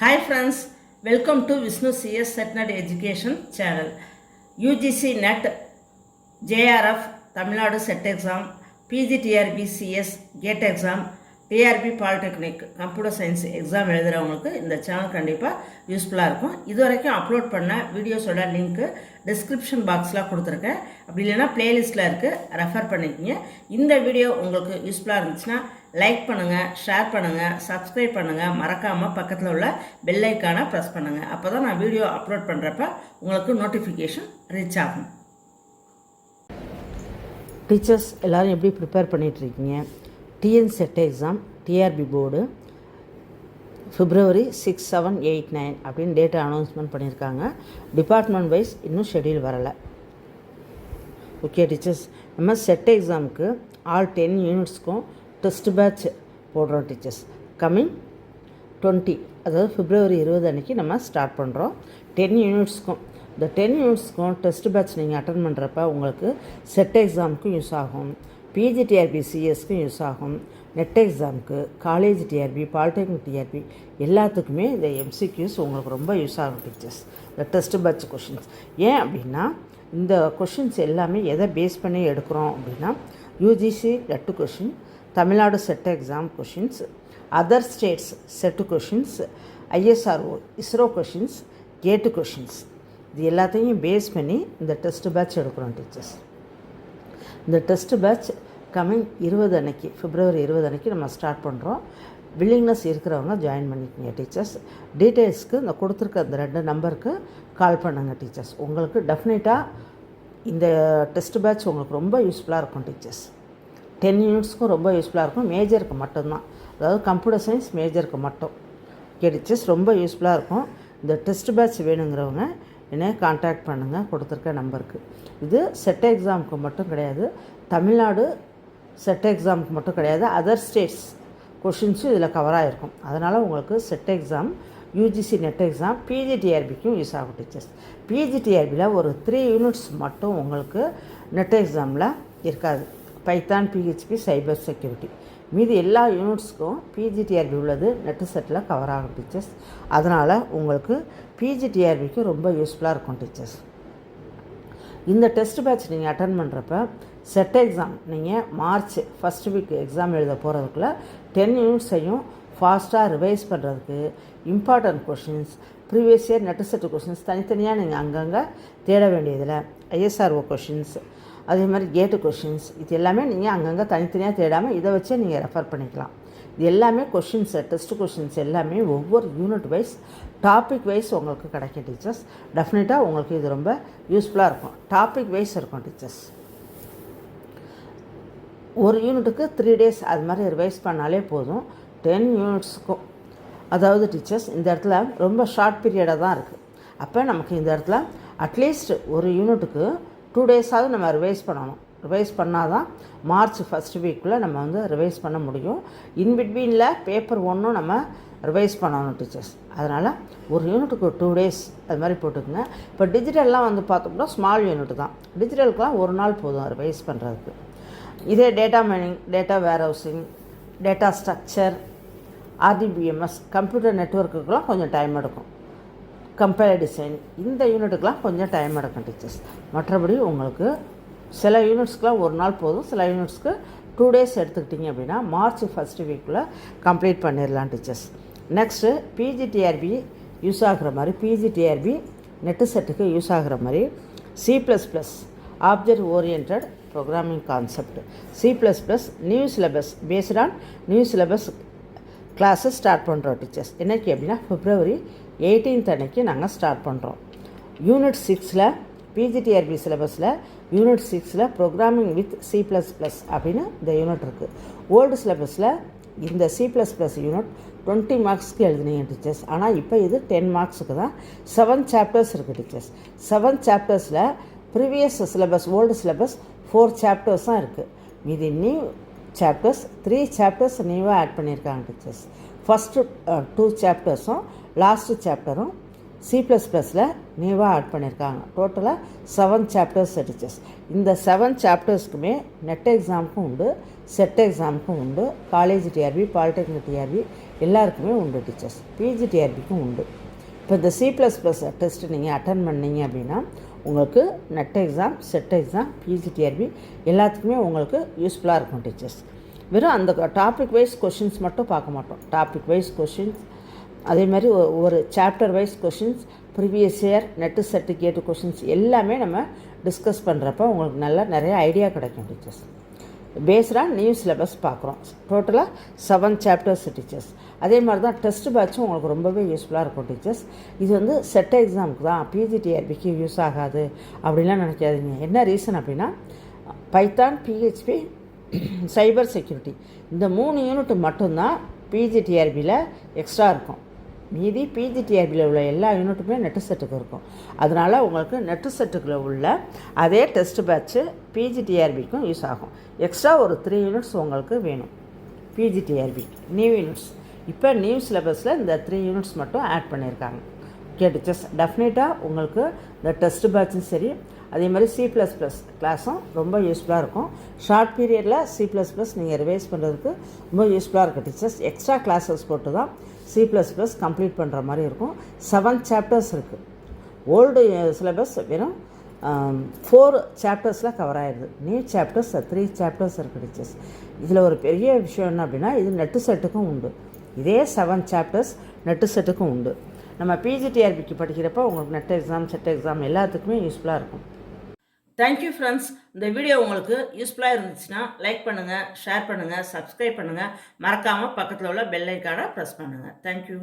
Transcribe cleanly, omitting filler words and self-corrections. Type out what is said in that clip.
Hi friends, welcome to Vishnu CS SetNet Education channel. UGC NET, JRF, Tamil Nadu Set Exam, PGTRB CS, GATE Exam, TRB Polytechnic, Computer Science Exam எழுதுறவங்களுக்கு இந்த channel கண்டிப்பாக யூஸ்ஃபுல்லாக இருக்கும். இது வரைக்கும் upload பண்ண வீடியோஸோட link description பாக்ஸில் கொடுத்துருக்கேன். அப்படி இல்லைன்னா பிளேலிஸ்ட்டில் இருக்குது, ரெஃபர் பண்ணிக்கிங்க. இந்த வீடியோ உங்களுக்கு யூஸ்ஃபுல்லாக இருந்துச்சுன்னா லைக் பண்ணுங்கள், ஷேர் பண்ணுங்கள், சப்ஸ்கிரைப் பண்ணுங்கள், மறக்காமல் பக்கத்தில் உள்ள பெல் ஐக்கானை ப்ரெஸ் பண்ணுங்கள். அப்போ தான் நான் வீடியோ அப்லோட் பண்ணுறப்ப உங்களுக்கு நோட்டிஃபிகேஷன் ரீச் ஆகும். டீச்சர்ஸ் எல்லோரும் எப்படி ப்ரிப்பேர் பண்ணிகிட்ருக்கீங்க? TN SET exam TRB board February 6, 7, 8, 9 அப்படின்னு டேட்டா அனௌன்ஸ்மெண்ட் பண்ணியிருக்காங்க. டிபார்ட்மெண்ட் வைஸ் இன்னும் ஷெடியூல் வரலை. ஓகே டீச்சர்ஸ், நம்ம செட் எக்ஸாமுக்கு ஆல் 10 யூனிட்ஸ்க்கும் டெஸ்ட் பேட்ச் போடுறோம் டீச்சர்ஸ். கம்மிங் 20, அதாவது February 20 அன்றைக்கி நம்ம ஸ்டார்ட் பண்ணுறோம். 10 யூனிட்ஸ்க்கும் இந்த 10 யூனிட்ஸ்க்கும் டெஸ்ட் பேட்ச் நீங்கள் அட்டன் பண்ணுறப்ப உங்களுக்கு செட் எக்ஸாமுக்கும் யூஸ் ஆகும், பிஜிடிஆர்பி சிஎஸ்க்கும் யூஸ் ஆகும், நெட் எக்ஸாமுக்கு, காலேஜ் டிஆர்பி, பாலிடெக்னிக் டிஆர்பி எல்லாத்துக்குமே இந்த எம்சிக்யூஸ் உங்களுக்கு ரொம்ப யூஸ் ஆகும் டீச்சர்ஸ். இந்த டெஸ்ட் பேட்ச் கொஷின்ஸ் ஏன் அப்படின்னா, இந்த கொஷின்ஸ் எல்லாமே எதை பேஸ் பண்ணி எடுக்கிறோம் அப்படின்னா, UGC net question, Tamil Nadu set exam questions, other states set questions, ISRO ISRO questions, கேட்டு கொஷின்ஸ், இது எல்லாத்தையும் பேஸ் பண்ணி இந்த டெஸ்ட் பேட்ச் எடுக்கிறோம் டீச்சர்ஸ். இந்த டெஸ்ட் பேட்ச் கம்மிங் 20 அன்னைக்கு, February 20 அன்னைக்கு நம்ம ஸ்டார்ட் பண்ணுறோம். வில்லிங்னஸ் இருக்கிறவங்க ஜாயின் பண்ணிக்கோங்க டீச்சர்ஸ். டீட்டெயில்ஸ்க்கு இந்த கொடுத்துருக்க அந்த 2 நம்பருக்கு கால் பண்ணுங்கள் டீச்சர்ஸ். உங்களுக்கு டெஃபினட்டாக இந்த டெஸ்ட் பேட்ச் உங்களுக்கு ரொம்ப யூஸ்ஃபுல்லாக இருக்கும் டீச்சர்ஸ். 10 யூனிட்ஸ்க்கும் ரொம்ப யூஸ்ஃபுல்லாக இருக்கும். மேஜருக்கு மட்டும்தான், அதாவது கம்ப்யூட்டர் சயின்ஸ் மேஜருக்கு மட்டும். ஓகே டீச்சர்ஸ், ரொம்ப யூஸ்ஃபுல்லாக இருக்கும். இந்த டெஸ்ட் பேட்ச் வேணுங்கிறவங்க என்னை கான்டாக்ட் பண்ணுங்கள் கொடுத்துருக்க நம்பருக்கு. இது செட் எக்ஸாமுக்கு மட்டும் கிடையாது, தமிழ்நாடு செட் எக்ஸாமுக்கு மட்டும் கிடையாது, அதர் ஸ்டேட்ஸ் கொஷின்ஸும் இதில் கவர் ஆகிருக்கும். அதனால் உங்களுக்கு SET exam, UGC NET exam, பிஜிடிஆர்பிக்கும் யூஸ் ஆகும் டீச்சர்ஸ். பிஜிடிஆர்பியில் ஒரு 3 யூனிட்ஸ் மட்டும் உங்களுக்கு நெட் எக்ஸாமில் இருக்காது, பைத்தான், பிஹெச்பி, சைபர் செக்யூரிட்டி. மீதி எல்லா யூனிட்ஸ்க்கும் பிஜிடிஆர்பி உள்ளது நெட்டு செட்டில் கவர் ஆகும் டீச்சர்ஸ். அதனால் உங்களுக்கு பிஜிடிஆர்பிக்கு ரொம்ப யூஸ்ஃபுல்லாக இருக்கும் டீச்சர்ஸ். இந்த டெஸ்ட் பேட்ச் நீங்கள் அட்டன் பண்ணுறப்ப செட் எக்ஸாம் நீங்கள் மார்ச் ஃபஸ்ட் வீக் எக்ஸாம் எழுத போகிறதுக்குள்ள 10 யூனிட்ஸையும் ஃபாஸ்ட்டாக ரிவைஸ் பண்ணுறதுக்கு important questions, previous year NET SET questions தனித்தனியாக நீங்கள் அங்கங்கே தேட வேண்டியதில், ஐஎஸ்ஆர்ஓ கொஷின்ஸ், அதே மாதிரி கேட்டு கொஷின்ஸ், இது எல்லாமே நீங்கள் அங்கங்கே தனித்தனியாக தேடாமல் இதை வச்சே நீங்கள் ரெஃபர் பண்ணிக்கலாம். இது எல்லாமே கொஷின்ஸு, டெஸ்ட் கொஷின்ஸ் எல்லாமே ஒவ்வொரு யூனிட் வைஸ், டாபிக் வைஸ் உங்களுக்கு கிடைக்கும் டீச்சர்ஸ். டெஃபினட்டாக உங்களுக்கு இது ரொம்ப யூஸ்ஃபுல்லாக இருக்கும். டாபிக் வைஸ் இருக்கும் டீச்சர்ஸ். ஒரு யூனிட்டுக்கு 3 days அது மாதிரி ரிவைஸ் பண்ணாலே போதும் 10 யூனிட்ஸுக்கும். அதாவது டீச்சர்ஸ் இந்த இடத்துல ரொம்ப ஷார்ட் பீரியடாக தான் இருக்குது. அப்போ நமக்கு இந்த இடத்துல அட்லீஸ்ட் ஒரு யூனிட்டுக்கு 2 days நம்ம ரிவைஸ் பண்ணணும். ரிவைஸ் பண்ணால் தான் மார்ச் ஃபஸ்ட் வீக்குள்ளே நம்ம வந்து ரிவைஸ் பண்ண முடியும். இன்பிட்வீனில் பேப்பர் 1 நம்ம ரிவைஸ் பண்ணணும் டீச்சர்ஸ். அதனால் ஒரு யூனிட்டுக்கு 2 days அது மாதிரி போட்டுக்குங்க. இப்போ டிஜிட்டல்லாம் வந்து பார்த்தோம்னா ஸ்மால் யூனிட் தான், டிஜிட்டலுக்குலாம் ஒரு நாள் போதும் ரிவைஸ் பண்ணுறதுக்கு. இதே data mining, data warehousing, data structure, RDBMS, computer நெட்வொர்க்குக்கெலாம் கொஞ்சம் டைம் எடுக்கும். கம்பைலர் டிசைன், இந்த யூனிட்டுக்கெலாம் கொஞ்சம் டைம் எடுக்கும் டீச்சர்ஸ். மற்றபடி உங்களுக்கு சில யூனிட்ஸ்க்கெலாம் ஒரு நாள் போதும், சில யூனிட்ஸ்க்கு 2 days எடுத்துக்கிட்டிங்க அப்படின்னா மார்ச் ஃபஸ்ட் வீக்குள்ளே கம்ப்ளீட் பண்ணிடலாம் டீச்சர்ஸ். நெக்ஸ்ட்டு பிஜிடிஆர்பி யூஸ் ஆகிற மாதிரி, பிஜிடிஆர்பி நெட்டு செட்டுக்கு யூஸ் ஆகிற மாதிரி C++, object orient programming concept, C++ new syllabus, based on new syllabus classes start பண்ணுறோம் டீச்சர்ஸ். என்னைக்கு அப்படின்னா February 18 அன்னைக்கு நாங்கள் ஸ்டார்ட் பண்ணுறோம். யூனிட் 6ல் பிஜிடிஆர்பி சிலபஸில் யூனிட் 6ல் ப்ரோக்ராமிங் வித் C++ அப்படின்னு இந்த யூனிட் இருக்குது. ஓல்டு சிலபஸில் இந்த C++ யூனிட் 20 மார்க்ஸ்க்கு எழுதுனீங்க டீச்சர்ஸ். ஆனால் இப்போ இது 10 மார்க்ஸுக்கு தான். 7 சாப்டர்ஸ் இருக்குது டீச்சர்ஸ். 7 சாப்டர்ஸில் previous syllabus, old syllabus 4 chapters தான் இருக்குது. மீதி நியூ சாப்டர்ஸ் 3 சாப்டர்ஸ் நியூவாக ஆட் பண்ணியிருக்காங்க டீச்சர்ஸ். ஃபஸ்ட்டு 2 சாப்டர்ஸும் லாஸ்ட்டு சாப்டரும் C++ல் நியூவாக ஆட் பண்ணியிருக்காங்க. டோட்டலாக 7 சாப்டர்ஸ் டீச்சர்ஸ். இந்த 7 சாப்டர்ஸ்க்குமே நெட் எக்ஸாமுக்கும் உண்டு, செட் எக்ஸாமுக்கும் உண்டு, காலேஜ் டிஆர்பி, பாலிடெக்னிக் டிஆர்பி எல்லாருக்குமே உண்டு டீச்சர்ஸ். பிஜிடிஆர்பிக்கும் உண்டு. இப்போ இந்த C++ டெஸ்ட்டு நீங்கள் அட்டன் பண்ணீங்க அப்படின்னா உங்களுக்கு NET exam, SET exam, PGTRB எல்லாத்துக்குமே உங்களுக்கு யூஸ்ஃபுல்லாக இருக்கும் டீச்சர்ஸ். வெறும் அந்த டாபிக் வைஸ் கொஷின்ஸ் மட்டும் பார்க்க மாட்டோம். டாபிக் வைஸ் கொஷின்ஸ், அதே மாதிரி ஒரு chapter wise questions, previous year NET certificate questions எல்லாமே நம்ம டிஸ்கஸ் பண்ணுறப்ப உங்களுக்கு நிறைய ஐடியா கிடைக்கும் டீச்சர்ஸ். பேஸ்டாக நியூ சிலபஸ் பார்க்குறோம். டோட்டலாக 7 சாப்டர்ஸ் டீச்சர்ஸ். அதே மாதிரி தான் டெஸ்ட் பேட்சும் உங்களுக்கு ரொம்பவே யூஸ்ஃபுல்லாக இருக்கும் டீச்சர்ஸ். இது வந்து செட் எக்ஸாமுக்கு தான், பிஜிடிஆர்பிக்கு யூஸ் ஆகாது அப்படின்லாம் நினைக்காதீங்க. என்ன ரீசன் அப்படின்னா பைத்தான், பிஹெச்பி, சைபர் செக்யூரிட்டி இந்த 3 யூனிட் மட்டும்தான் பிஜிடிஆர்பியில் எக்ஸ்ட்ரா இருக்கும். மீதி பிஜிடிஆர்பியில் உள்ள எல்லா யூனிட்டுமே நெட்டு செட்டுக்கு இருக்கும். அதனால் உங்களுக்கு நெட்டு செட்டுக்குள்ள உள்ள அதே டெஸ்ட் பேட்ச்சு பிஜிடிஆர்பிக்கும் யூஸ் ஆகும். எக்ஸ்ட்ரா ஒரு 3 யூனிட்ஸ் உங்களுக்கு வேணும் பிஜிடிஆர்பி நியூ யூனிட்ஸ். இப்போ நியூ சிலபஸில் இந்த 3 யூனிட்ஸ் மட்டும் ஆட் பண்ணியிருக்காங்க. ஓகே டீச்சர்ஸ், டெஃபினட்டாக உங்களுக்கு இந்த டெஸ்ட் பேட்சும் சரி, அதே மாதிரி C++ கிளாஸும் ரொம்ப யூஸ்ஃபுல்லாக இருக்கும். ஷார்ட் பீரியடில் C++ நீங்கள் ரிவைஸ் பண்ணுறதுக்கு ரொம்ப யூஸ்ஃபுல்லாக இருக்கும் டீச்சர்ஸ். எக்ஸ்ட்ரா கிளாஸஸ் போட்டு தான் C++ கம்ப்ளீட் பண்ணுற மாதிரி இருக்கும். 7 சாப்டர்ஸ் இருக்குது. ஓல்டு சிலபஸ் வெறும் 4 சாப்டர்ஸில் கவர் ஆகிடுது. நியூ சாப்டர்ஸ் 3 சாப்டர்ஸ் இருக்குது டீச்சர்ஸ். இதில் ஒரு பெரிய விஷயம் என்ன அப்படின்னா இது நெட்டு செட்டுக்கும் உண்டு. இதே 7 சாப்டர்ஸ் நெட்டு செட்டுக்கும் உண்டு. நம்ம பிஜிடிஆர்பிக்கு படிக்கிறப்போ உங்களுக்கு நெட் எக்ஸாம், செட் எக்ஸாம் எல்லாத்துக்குமே யூஸ்ஃபுல்லாக இருக்கும். Thank you friends. இந்த வீடியோ உங்களுக்கு யூஸ்ஃபுல்லாக இருந்துச்சுன்னா லைக் பண்ணுங்கள், ஷேர் பண்ணுங்கள், சப்ஸ்கிரைப் பண்ணுங்கள். மறக்காமல் பக்கத்தில் உள்ள பெல் ஐக்கானை ப்ரெஸ் பண்ணுங்கள். தேங்க்யூ.